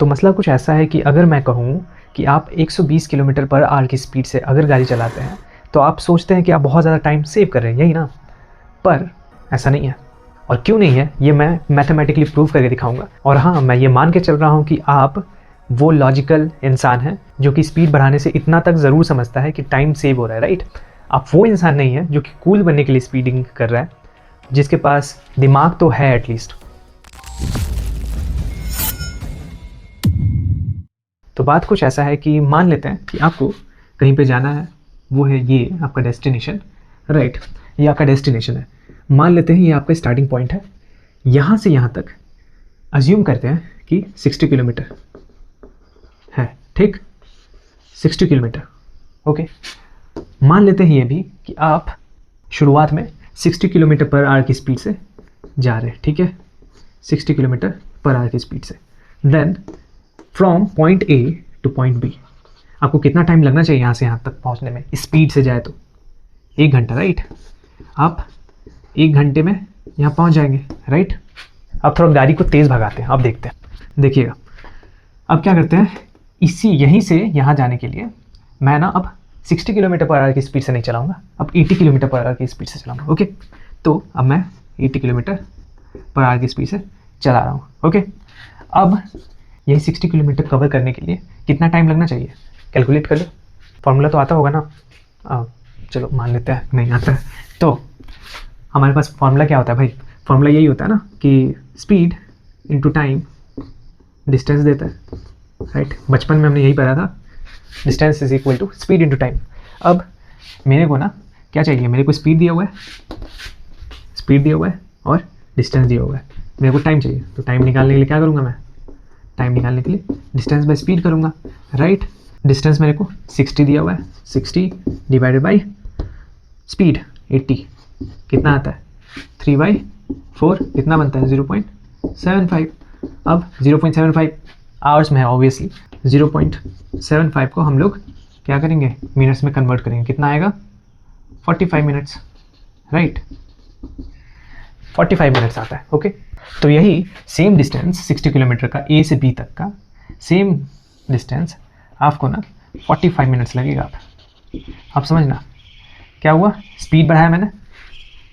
तो मसला कुछ ऐसा है कि अगर मैं कहूँ कि आप 120 किलोमीटर पर आवर की स्पीड से अगर गाड़ी चलाते हैं तो आप सोचते हैं कि आप बहुत ज़्यादा टाइम सेव कर रहे हैं, यही ना? पर ऐसा नहीं है। और क्यों नहीं है ये मैं मैथमेटिकली प्रूव करके दिखाऊंगा। और हाँ, मैं ये मान के चल रहा हूँ कि आप वो लॉजिकल इंसान हैं जो कि स्पीड बढ़ाने से इतना तक ज़रूर समझता है कि टाइम सेव हो रहा है, राइट? आप वो इंसान नहीं है जो कि कूल बनने के लिए स्पीडिंग कर रहा है, जिसके पास दिमाग तो है एटलीस्ट। तो बात कुछ ऐसा है कि मान लेते हैं कि आपको कहीं पे जाना है, वो है ये आपका डेस्टिनेशन, राइट? ये आपका डेस्टिनेशन है। मान लेते हैं ये आपका स्टार्टिंग पॉइंट है। यहाँ से यहाँ तक अज्यूम करते हैं कि 60 किलोमीटर है, ठीक? 60 किलोमीटर, ओके। मान लेते हैं ये भी कि आप शुरुआत में 60 किलोमीटर पर आवर की स्पीड से जा रहे हैं, ठीक है? 60 किलोमीटर पर आवर की स्पीड से। Then from point A to point B आपको कितना टाइम लगना चाहिए यहाँ से यहाँ तक पहुँचने में? स्पीड से जाए तो 1 घंटा, राइट? आप 1 घंटे में यहाँ पहुँच जाएंगे, राइट? अब थोड़ा गाड़ी को तेज़ भगाते हैं, अब देखते हैं, देखिएगा। अब क्या करते हैं, यहीं से यहाँ जाने के लिए मैं ना अब 60 किलोमीटर पर आवर की स्पीड से नहीं चलाऊँगा, अब 80 किलोमीटर पर आवर की स्पीड से चलाऊँगा, ओके? तो अब मैं 80 किलोमीटर पर आवर की स्पीड से चला रहा हूँ, ओके? अब यही 60 किलोमीटर कवर करने के लिए कितना टाइम लगना चाहिए? कैलकुलेट कर लो। फॉर्मूला तो आता होगा ना? चलो मान लेते हैं नहीं आता है। तो हमारे पास फॉर्मूला क्या होता है भाई? फॉर्मूला यही होता है ना कि स्पीड इनटू टाइम डिस्टेंस देता है, राइट? बचपन में हमने यही पढ़ा था, distance is equal to speed into time. अब मेरे को ना क्या चाहिए? मेरे को स्पीड दिया हुआ है, स्पीड दिया हुआ है और डिस्टेंस दिया हुआ है। मेरे को टाइम चाहिए, तो टाइम निकालने के लिए क्या करूँगा मैं? टाइम निकालने के लिए डिस्टेंस बाय स्पीड करूँगा, राइट? डिस्टेंस मेरे को 60 दिया हुआ है, 60 डिवाइडेड बाई स्पीड 80 कितना आता है? 3/4 कितना बनता है? 0.75। अब 0.75 आवर्स में है ऑब्वियसली, 0.75 को हम लोग क्या करेंगे? मिनट्स में कन्वर्ट करेंगे, कितना आएगा? 45 मिनट्स, राइट? 45 मिनट्स आता है, ओके? तो यही सेम डिस्टेंस 60 किलोमीटर का ए से बी तक का सेम डिस्टेंस आपको ना 45 मिनट्स लगेगा। आप समझना क्या हुआ? स्पीड बढ़ाया मैंने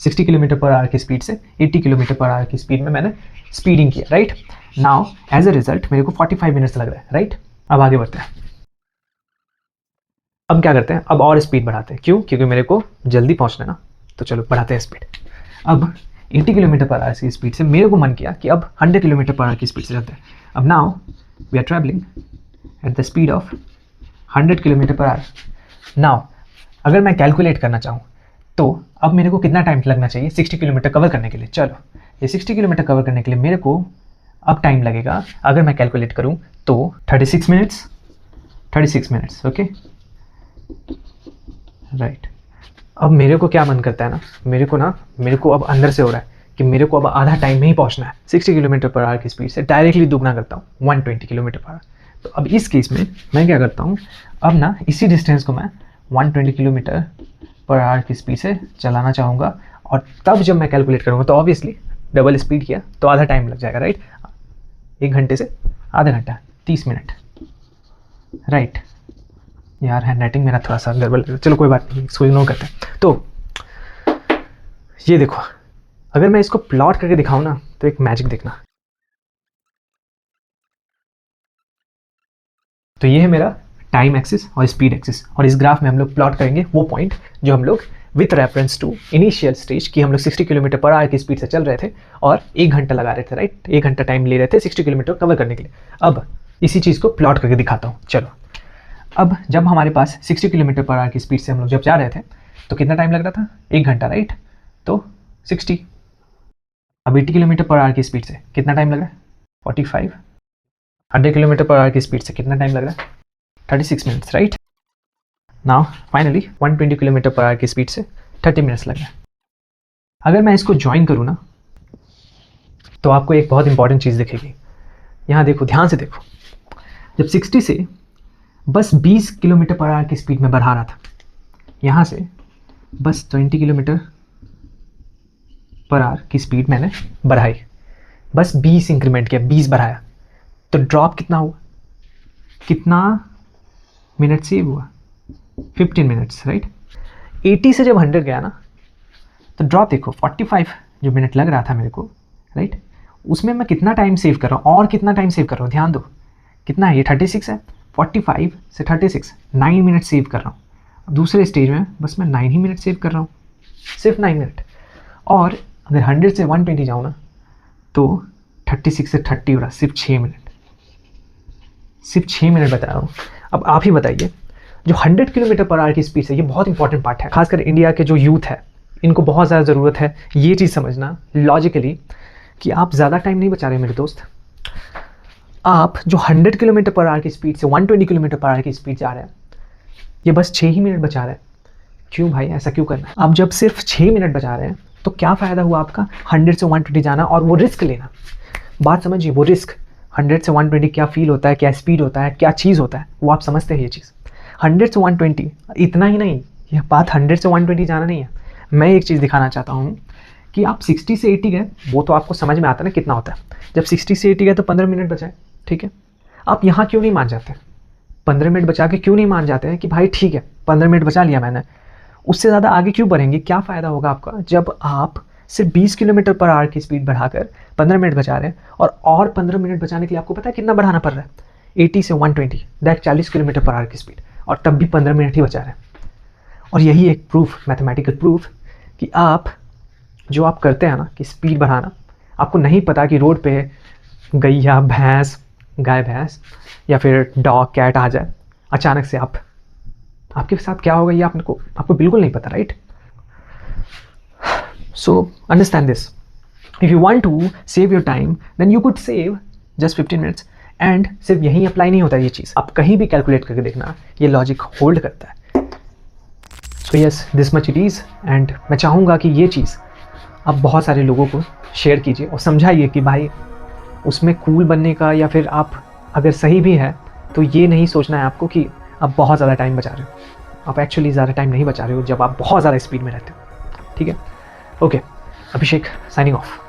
60 किलोमीटर पर आवर की स्पीड से 80 किलोमीटर पर आवर की स्पीड में मैंने स्पीडिंग किया, right? Now as a result मेरे को 45 मिनट्स लग रहा है, राइट? अब आगे बढ़ते हैं। अब क्या करते हैं? अब और स्पीड बढ़ाते हैं। क्यों? क्योंकि मेरे को जल्दी पहुंचना है ना, तो चलो बढ़ाते हैं स्पीड। अब 80 किलोमीटर पर आवर की स्पीड से मेरे को मन किया कि अब 100 किलोमीटर पर आवर की स्पीड से चलते हैं। अब now we are travelling at the speed of 100 kilometre per hour. Now अगर मैं कैलकुलेट करना चाहूँ तो अब मेरे को कितना टाइम लगना चाहिए 60 किलोमीटर कवर करने के लिए? चलो ये 60 किलोमीटर कवर करने के लिए मेरे को अब टाइम लगेगा, अगर मैं कैलकुलेट करूँ तो 36 मिनट्स, 36 मिनट्स, ओके, राइट? अब मेरे को क्या मन करता है ना, मेरे को अब अंदर से हो रहा है कि मेरे को अब आधा टाइम में ही पहुंचना है। 60 किलोमीटर पर आवर की स्पीड से डायरेक्टली दुगना करता हूँ 120 किलोमीटर पर आवर। तो अब इस केस में मैं क्या करता हूँ, अब ना इसी डिस्टेंस को मैं 120 किलोमीटर पर आवर की स्पीड से चलाना चाहूँगा, और तब जब मैं कैलकुलेट करूँगा तो ऑब्वियसली डबल स्पीड किया तो आधा टाइम लग जाएगा, राइट? 1 घंटे से आधा घंटा 30 मिनट, राइट? यार हैंड राइटिंग मेरा थोड़ा सा गड़बड़ लग रहा है, चलो कोई बात नहीं, इसको इग्नोर करते हैं। तो ये देखो, अगर मैं इसको प्लॉट करके दिखाऊँ ना तो एक मैजिक देखना। तो ये है मेरा टाइम एक्सिस और स्पीड एक्सिस, और इस ग्राफ में हम लोग प्लॉट करेंगे वो पॉइंट जो हम लोग with reference to initial stage की हम लोग 60 किलोमीटर पर आवर की स्पीड से चल रहे थे और 1 घंटा लगा रहे थे, राइट? 1 घंटा टाइम ले रहे थे 60 किलोमीटर कवर करने के लिए। अब इसी चीज़ को प्लॉट करके दिखाता हूँ, चलो। अब जब हमारे पास 60 किलोमीटर पर आवर की स्पीड से हम लोग जब जा रहे थे तो कितना टाइम लग रहा था? 1 घंटा, राइट? तो 60। अब 80 किलोमीटर पर आवर की स्पीड से कितना टाइम लग रहा है? 45। 100 किलोमीटर पर आवर की स्पीड से कितना टाइम लग रहा है? 36 minutes, right? Now finally 120 kilometre per our की स्पीड से 30 मिनट्स लग रहा है। अगर मैं इसको ज्वाइन करूँ ना तो आपको एक बहुत इंपॉर्टेंट चीज़ दिखेगी। यहाँ देखो, ध्यान से देखो, जब 60 से बस 20 किलोमीटर पर आवर की स्पीड में बढ़ा रहा था, यहाँ से बस 20 किलोमीटर पर आवर की स्पीड मैंने बढ़ाई, बस 20 इंक्रीमेंट किया, 20 बढ़ाया, तो ड्रॉप कितना हुआ, कितना मिनट सेव हुआ, 15 मिनट्स, राइट। 80 से जब 100 गया ना, तो ड्रॉप देखो 45 जो मिनट लग रहा था मेरे को, राइट, उसमें मैं कितना टाइम सेव कर रहा हूँ और कितना टाइम सेव कर रहा हूँ, ध्यान दो कितना है, ये 36 है, 45 से 36 9 मिनट सेव कर रहा हूँ। दूसरे स्टेज में बस मैं 9 ही मिनट सेव कर रहा हूँ, सिर्फ 9 मिनट। और अगर 100 से 120 जाऊँ ना, तो 36 से 30 हो रहा, सिर्फ 6 मिनट, सिर्फ 6 मिनट बता रहा हूँ। अब आप ही बताइए, जो 100 किलोमीटर पर आवर की स्पीड है, ये बहुत इंपॉर्टेंट पार्ट है, खासकर इंडिया के जो यूथ है इनको बहुत ज़्यादा ज़रूरत है ये चीज़ समझना लॉजिकली कि आप ज़्यादा टाइम नहीं बचा रहे मेरे दोस्त। आप जो 100 किलोमीटर पर आवर की स्पीड से 120 किलोमीटर पर आवर की स्पीड जा रहे हैं, ये बस 6 ही मिनट बचा रहे हैं। क्यों भाई, ऐसा क्यों करना है? आप जब सिर्फ 6 मिनट बचा रहे हैं तो क्या फ़ायदा हुआ आपका 100 से 120 जाना और वो रिस्क लेना। बात समझिए, वो रिस्क 100 से 120 क्या फील होता है, क्या स्पीड होता है, क्या चीज़ होता है, वो आप समझते हैं ये चीज़। 100 से 120 इतना ही नहीं, यह बात 100 से 120 जाना नहीं है। मैं एक चीज़ दिखाना चाहता हूँ कि आप 60 से 80 गए, वो तो आपको समझ में आता है ना कितना होता है। जब 60 से 80 गए तो 15 मिनट बचाए, ठीक है। आप यहाँ क्यों नहीं मान जाते, 15 मिनट बचा के क्यों नहीं मान जाते हैं कि भाई ठीक है 15 मिनट बचा लिया मैंने, उससे ज़्यादा आगे क्यों बढ़ेंगे? क्या फ़ायदा होगा आपका जब आप सिर्फ 20 किलोमीटर पर आवर की स्पीड बढ़ाकर 15 मिनट बचा रहे हैं, और 15 मिनट बचाने के लिए आपको पता है कितना बढ़ाना पड़ रहा है, 80 से 120, दैट 40 किलोमीटर पर आवर की स्पीड, और तब भी 15 मिनट ही बचा रहे हैं। और यही एक प्रूफ, मैथमेटिकल प्रूफ कि आप जो आप करते हैं ना कि स्पीड बढ़ाना, आपको नहीं पता कि रोड पे गैया भैंस, गाय भैंस या फिर डॉग कैट आ जाए अचानक से, आपके साथ क्या होगा ये आपको बिल्कुल नहीं पता, right. So understand this, if you want to save your time then you could save just 15 minutes. And सिर्फ यहीं अप्लाई नहीं होता ये चीज़, आप कहीं भी कैलकुलेट करके देखना, ये लॉजिक होल्ड करता है। So yes, this much it is. And मैं चाहूँगा कि ये चीज़ आप बहुत सारे लोगों को शेयर कीजिए और समझाइए कि भाई उसमें कूल बनने का, या फिर आप अगर सही भी है तो ये नहीं सोचना है आपको कि आप बहुत ज़्यादा टाइम बचा रहे हो। आप एक्चुअली ज़्यादा टाइम नहीं बचा रहे हो जब आप बहुत ज़्यादा स्पीड में रहते हो, ठीक है। ओके, अभिषेक साइनिंग ऑफ।